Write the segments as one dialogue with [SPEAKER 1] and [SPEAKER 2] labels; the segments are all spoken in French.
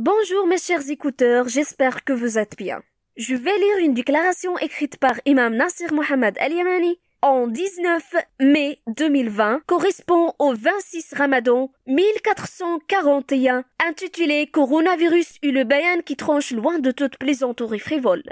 [SPEAKER 1] Bonjour mes chers écouteurs, j'espère que vous êtes bien. Je vais lire une déclaration écrite par Imam Nasser Mohammed Al-Yamani en 19 mai 2020, correspond au 26 Ramadan 1441, intitulé Coronavirus et le bayan qui tranche loin de toute plaisanterie frivole.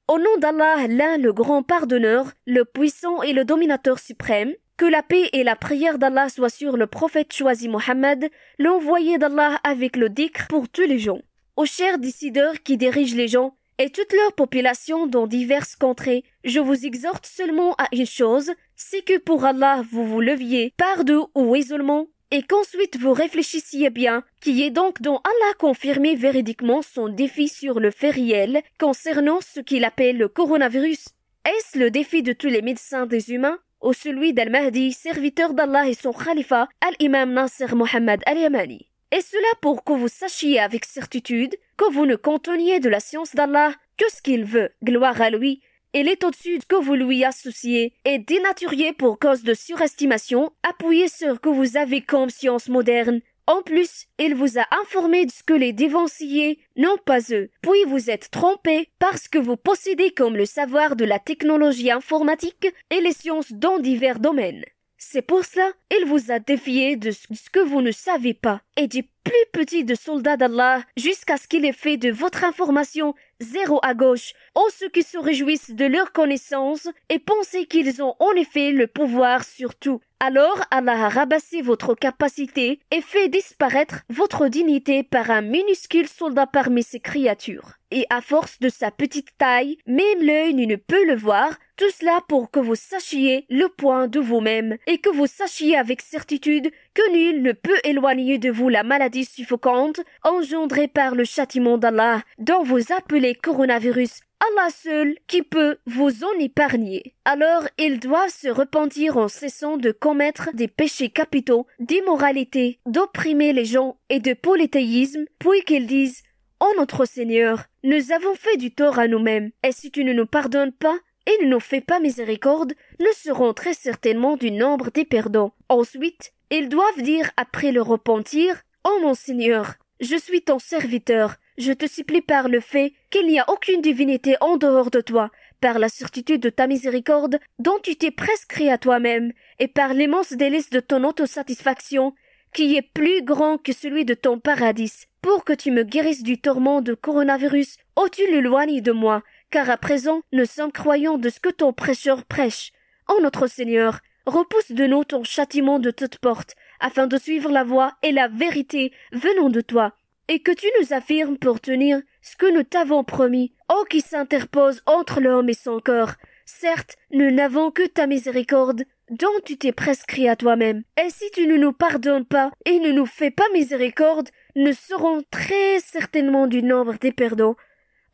[SPEAKER 1] Au nom d'Allah, l'un le grand pardonneur, le puissant et le dominateur suprême, que la paix et la prière d'Allah soient sur le prophète choisi Mohammed, l'envoyé d'Allah avec le dhikr pour tous les gens. Aux chers décideurs qui dirigent les gens et toute leur population dans diverses contrées, je vous exhorte seulement à une chose, c'est que pour Allah vous vous leviez par deux ou isolement, et qu'ensuite vous réfléchissiez bien, qui est donc dont Allah confirmé véridiquement son défi sur le fait réel concernant ce qu'il appelle le coronavirus. Est-ce le défi de tous les médecins des humains? Ou celui d'Al-Mahdi, serviteur d'Allah et son khalifa, Al-Imam Nasser Mohammed Al-Yamani. Et cela pour que vous sachiez avec certitude que vous ne conteniez de la science d'Allah que ce qu'il veut, gloire à lui, et est au-dessus que vous lui associez, et dénaturiez pour cause de surestimation, appuyez sur que vous avez comme science moderne. En plus, il vous a informé de ce que les dévanciers n'ont pas eux. Puis vous êtes trompés parce que vous possédez comme le savoir de la technologie informatique et les sciences dans divers domaines. C'est pour cela, il vous a défié de ce que vous ne savez pas, et du plus petit de soldats d'Allah jusqu'à ce qu'il ait fait de votre information zéro à gauche, aux ceux qui se réjouissent de leur connaissance et pensent qu'ils ont en effet le pouvoir sur tout. Alors Allah a rabaissé votre capacité et fait disparaître votre dignité par un minuscule soldat parmi ses créatures. Et à force de sa petite taille, même l'œil ne peut le voir, tout cela pour que vous sachiez le point de vous-même et que vous sachiez avec certitude que nul ne peut éloigner de vous la maladie suffocante engendrée par le châtiment d'Allah dont vous appelez coronavirus. Allah seul qui peut vous en épargner. Alors ils doivent se repentir en cessant de commettre des péchés capitaux, d'immoralité, d'opprimer les gens et de polythéisme, puis qu'ils disent « Ô notre Seigneur, nous avons fait du tort à nous-mêmes, et si tu ne nous pardonnes pas, et ne nous fais pas miséricorde, nous serons très certainement du nombre des perdants. » Ensuite, ils doivent dire après le repentir « Ô mon Seigneur, je suis ton serviteur. Je te supplie par le fait qu'il n'y a aucune divinité en dehors de toi, par la certitude de ta miséricorde dont tu t'es prescrit à toi-même, et par l'immense délice de ton autosatisfaction, qui est plus grand que celui de ton paradis, pour que tu me guérisses du tourment de coronavirus, ô tu l'éloignes de moi, car à présent nous sommes croyants de ce que ton prêcheur prêche. Ô notre Seigneur, repousse de nous ton châtiment de toute porte, afin de suivre la voie et la vérité venant de toi, et que tu nous affirmes pour tenir ce que nous t'avons promis, ô qui s'interpose entre l'homme et son corps. Certes, nous n'avons que ta miséricorde, dont tu t'es prescrit à toi-même. Et si tu ne nous pardonnes pas et ne nous fais pas miséricorde, nous serons très certainement du nombre des perdants.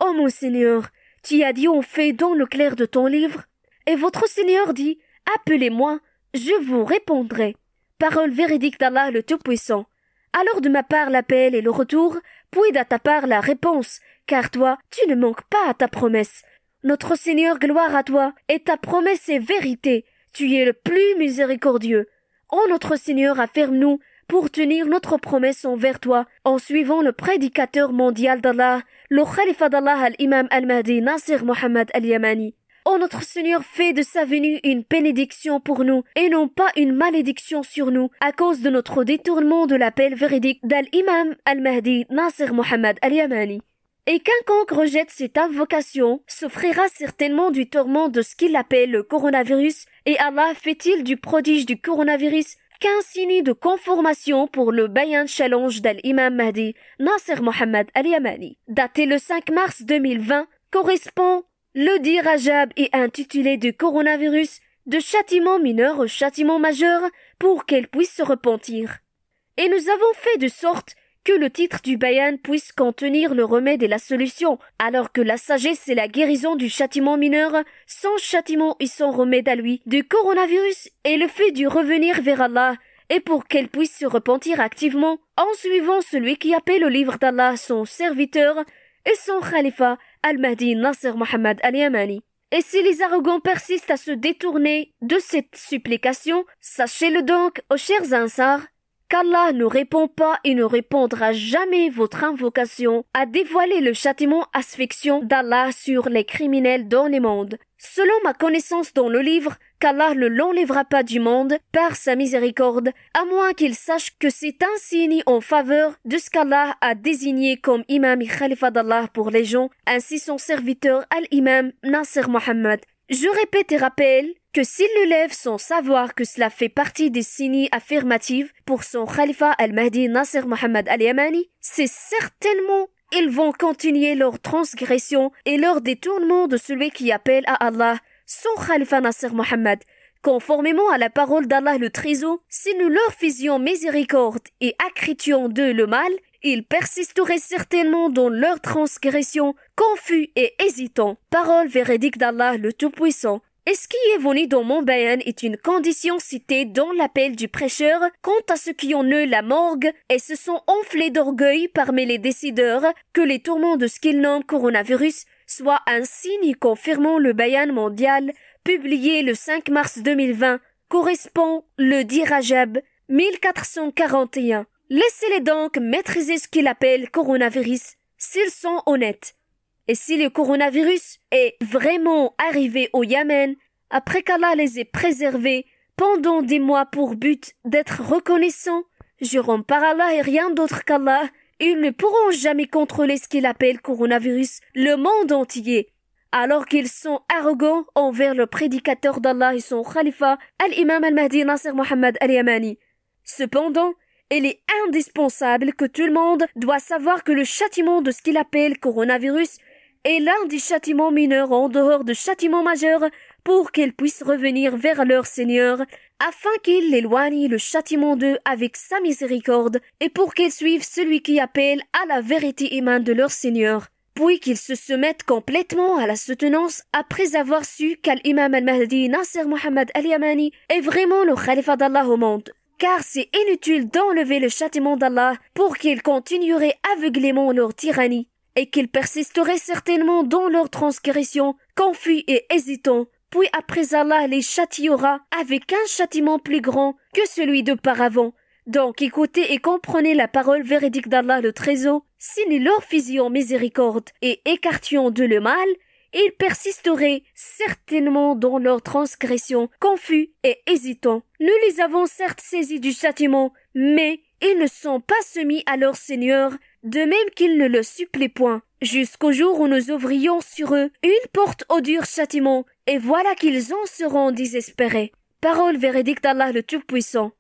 [SPEAKER 1] Ô mon Seigneur, tu as dit en fait dans le clair de ton livre, et votre Seigneur dit, appelez-moi, je vous répondrai. Parole véridique d'Allah le Tout-Puissant. Alors de ma part l'appel et le retour, puis de ta part la réponse, car toi, tu ne manques pas à ta promesse. Notre Seigneur, gloire à toi, et ta promesse est vérité, tu es le plus miséricordieux. Ô notre Seigneur, afferme-nous pour tenir notre promesse envers toi, en suivant le prédicateur mondial d'Allah, le khalifa d'Allah al-Imam al-Mahdi Nasser Mohammed Al-Yamani. Ô notre Seigneur, fais de sa venue une bénédiction pour nous, et non pas une malédiction sur nous, à cause de notre détournement de l'appel véridique d'Al-Imam Al-Mahdi Nasser Mohammed Al-Yamani. Et quiconque rejette cette invocation souffrira certainement du tourment de ce qu'il appelle le coronavirus, et Allah fait-il du prodige du coronavirus qu'un signe de conformation pour le bayan challenge d'Al-Imam Mahdi Nasser Mohammed Al-Yamani. Daté le 5 mars 2020, correspond le dit Rajab est intitulé du coronavirus de châtiment mineur au châtiment majeur pour qu'elle puisse se repentir. Et nous avons fait de sorte que le titre du bayan puisse contenir le remède et la solution, alors que la sagesse est la guérison du châtiment mineur, sans châtiment et sans remède à lui, du coronavirus et le fait du revenir vers Allah, et pour qu'elle puisse se repentir activement en suivant celui qui appelle au livre d'Allah son serviteur et son khalifa Al-Mahdi Nasser Mohammed Al-Yamani. Et si les arrogants persistent à se détourner de cette supplication, sachez-le donc, ô chers ansars, qu'Allah ne répond pas et ne répondra jamais votre invocation, a dévoilé le châtiment asphyxiant d'Allah sur les criminels dans les mondes. Selon ma connaissance dans le livre, qu'Allah ne l'enlèvera pas du monde par sa miséricorde, à moins qu'il sache que c'est un signe en faveur de ce qu'Allah a désigné comme imam et khalifa d'Allah pour les gens, ainsi son serviteur al-imam Nasser Mohammed. Je répète et rappelle que s'il le lève sans savoir que cela fait partie des signes affirmatifs pour son khalifa al-Mahdi Nasser Mohammed al-Yamani, c'est certainement ils vont continuer leur transgression et leur détournement de celui qui appelle à Allah, son khalifa Nasser Mohammed. Conformément à la parole d'Allah le Très-Haut, si nous leur faisions miséricorde et accritions d'eux le mal, ils persisteraient certainement dans leur transgression, confus et hésitants. Parole véridique d'Allah le Tout-Puissant. Et ce qui est venu dans mon bayan est une condition citée dans l'appel du prêcheur quant à ceux qui ont eu la morgue et se sont enflés d'orgueil parmi les décideurs que les tourments de ce qu'ils nomment coronavirus soient un signe confirmant le bayan mondial publié le 5 mars 2020 correspond le 10 Rajab 1441. Laissez-les donc maîtriser ce qu'ils appellent coronavirus s'ils sont honnêtes. Et si le coronavirus est vraiment arrivé au Yémen, après qu'Allah les ait préservés pendant des mois pour but d'être reconnaissants, jurons par Allah et rien d'autre qu'Allah, ils ne pourront jamais contrôler ce qu'ils appellent coronavirus, le monde entier, alors qu'ils sont arrogants envers le prédicateur d'Allah et son khalifa, al-imam al-Mahdi Nasser Mohammed al-Yamani. Cependant, il est indispensable que tout le monde doit savoir que le châtiment de ce qu'il appelle coronavirus est l'un des châtiments mineurs en dehors de châtiments majeurs pour qu'ils puissent revenir vers leur Seigneur afin qu'il éloigne le châtiment d'eux avec sa miséricorde et pour qu'ils suivent celui qui appelle à la vérité imane de leur Seigneur, puis qu'ils se soumettent complètement à la soutenance après avoir su qu'Al-Imam al-Mahdi Nasser Mohammed al-Yamani est vraiment le khalifa d'Allah au monde. Car c'est inutile d'enlever le châtiment d'Allah pour qu'ils continueraient aveuglément leur tyrannie et qu'ils persisteraient certainement dans leur transgression, confus et hésitants, puis après Allah les châtiera avec un châtiment plus grand que celui d'auparavant. Donc écoutez et comprenez la parole véridique d'Allah le Très-Haut. Si nous leur faisions miséricorde et écartions de le mal, ils persisteraient certainement dans leur transgression, confus et hésitants. Nous les avons certes saisis du châtiment, mais ils ne sont pas soumis à leur Seigneur, de même qu'ils ne le supplient point, jusqu'au jour où nous ouvrions sur eux une porte au dur châtiment, et voilà qu'ils en seront désespérés. Parole véridique d'Allah le Tout-Puissant.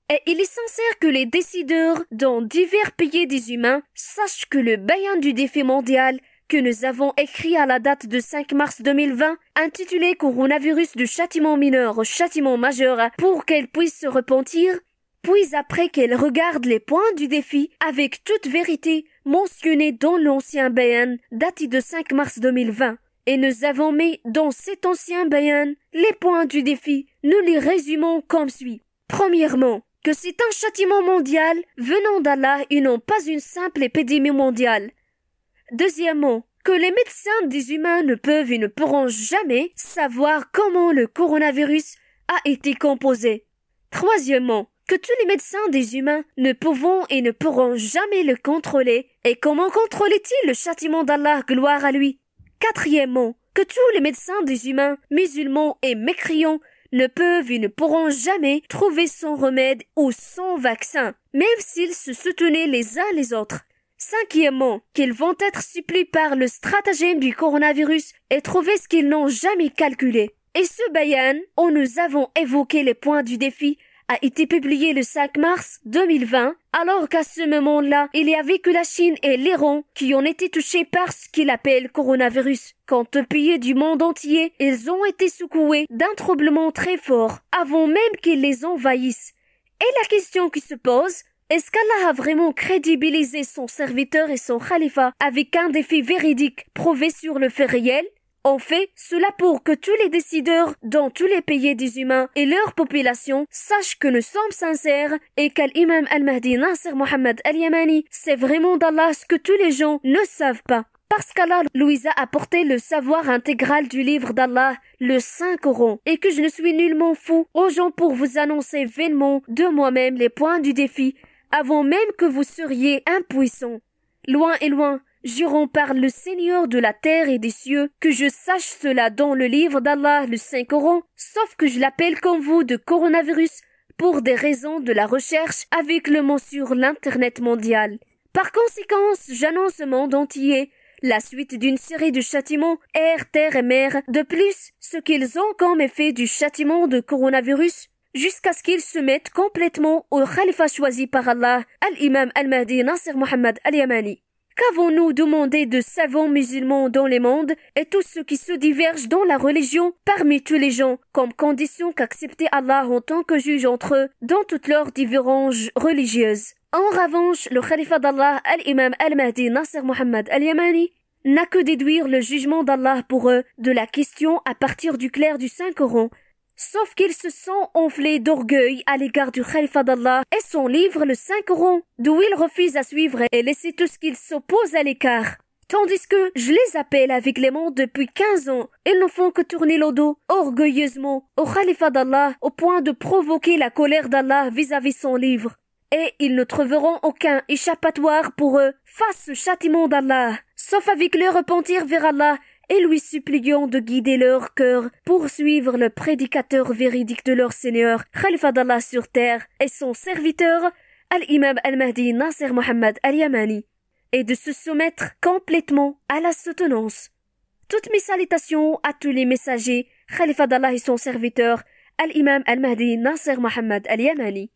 [SPEAKER 1] Et il est sincère que les décideurs dans divers pays des humains sachent que le bayan du défi mondial que nous avons écrit à la date de 5 mars 2020, intitulé Coronavirus du châtiment mineur au châtiment majeur pour qu'elle puisse se repentir, puis après qu'elle regarde les points du défi avec toute vérité mentionnés dans l'ancien bayan daté de 5 mars 2020. Et nous avons mis dans cet ancien bayan les points du défi. Nous les résumons comme suit. Premièrement, que c'est un châtiment mondial venant d'Allah et non pas une simple épidémie mondiale. Deuxièmement, que les médecins des humains ne peuvent et ne pourront jamais savoir comment le coronavirus a été composé. Troisièmement, que tous les médecins des humains ne pouvons et ne pourront jamais le contrôler. Et comment contrôle-t-il le châtiment d'Allah, gloire à lui? Quatrièmement, que tous les médecins des humains, musulmans et mécréants, ne peuvent et ne pourront jamais trouver son remède ou son vaccin, même s'ils se soutenaient les uns les autres. Cinquièmement, qu'ils vont être suppliés par le stratagème du coronavirus et trouver ce qu'ils n'ont jamais calculé. Et ce bayan, où nous avons évoqué les points du défi, a été publié le 5 mars 2020, alors qu'à ce moment-là, il y avait que la Chine et l'Iran qui ont été touchés par ce qu'il appelle coronavirus. Quant aux pays du monde entier, ils ont été secoués d'un troublement très fort, avant même qu'ils les envahissent. Et la question qui se pose, est-ce qu'Allah a vraiment crédibilisé son serviteur et son khalifa avec un défi véridique prouvé sur le fait réel? En fait, cela pour que tous les décideurs dans tous les pays des humains et leur population sachent que nous sommes sincères et qu'Al-Imam al-Mahdi Nasser Mohammed al-Yamani c'est vraiment d'Allah ce que tous les gens ne savent pas. Parce qu'Allah lui a apporté le savoir intégral du livre d'Allah, le Saint-Coran, et que je ne suis nullement fou aux gens pour vous annoncer vainement de moi-même les points du défi avant même que vous seriez impuissants. Loin et loin, jurons par le Seigneur de la terre et des cieux que je sache cela dans le livre d'Allah, le Saint-Coran, sauf que je l'appelle comme vous de coronavirus pour des raisons de la recherche avec le mot sur l'Internet mondial. Par conséquent, j'annonce au monde entier la suite d'une série de châtiments air, terre et mer. De plus, ce qu'ils ont comme effet du châtiment de coronavirus, jusqu'à ce qu'ils se mettent complètement au khalifa choisi par Allah, al-Imam al-Mahdi Nasser Mohammed al-Yamani. Qu'avons-nous demandé de savants musulmans dans les mondes et tous ceux qui se divergent dans la religion parmi tous les gens comme condition qu'accepter Allah en tant que juge entre eux dans toutes leurs divergences religieuses? En revanche, le khalifa d'Allah, al-Imam al-Mahdi Nasser Mohammed al-Yamani, n'a que déduire le jugement d'Allah pour eux de la question à partir du clair du Saint-Coran. Sauf qu'ils se sont enflés d'orgueil à l'égard du khalifa d'Allah et son livre, le Saint-Coran, d'où ils refusent à suivre et laisser tout ce qu'ils s'opposent à l'écart. Tandis que je les appelle avec les mots depuis 15 ans, ils ne font que tourner le dos, orgueilleusement, au khalifa d'Allah, au point de provoquer la colère d'Allah vis-à-vis son livre. Et ils ne trouveront aucun échappatoire pour eux face au châtiment d'Allah, sauf avec le repentir vers Allah et lui suppliant de guider leur cœur pour suivre le prédicateur véridique de leur Seigneur, Khalifa d'Allah sur terre, et son serviteur, al-Imam al-Mahdi Nasser Mohammed al-Yamani, et de se soumettre complètement à la soutenance. Toutes mes salutations à tous les messagers, Khalifa d'Allah et son serviteur, al-Imam al-Mahdi Nasser Mohammed al-Yamani.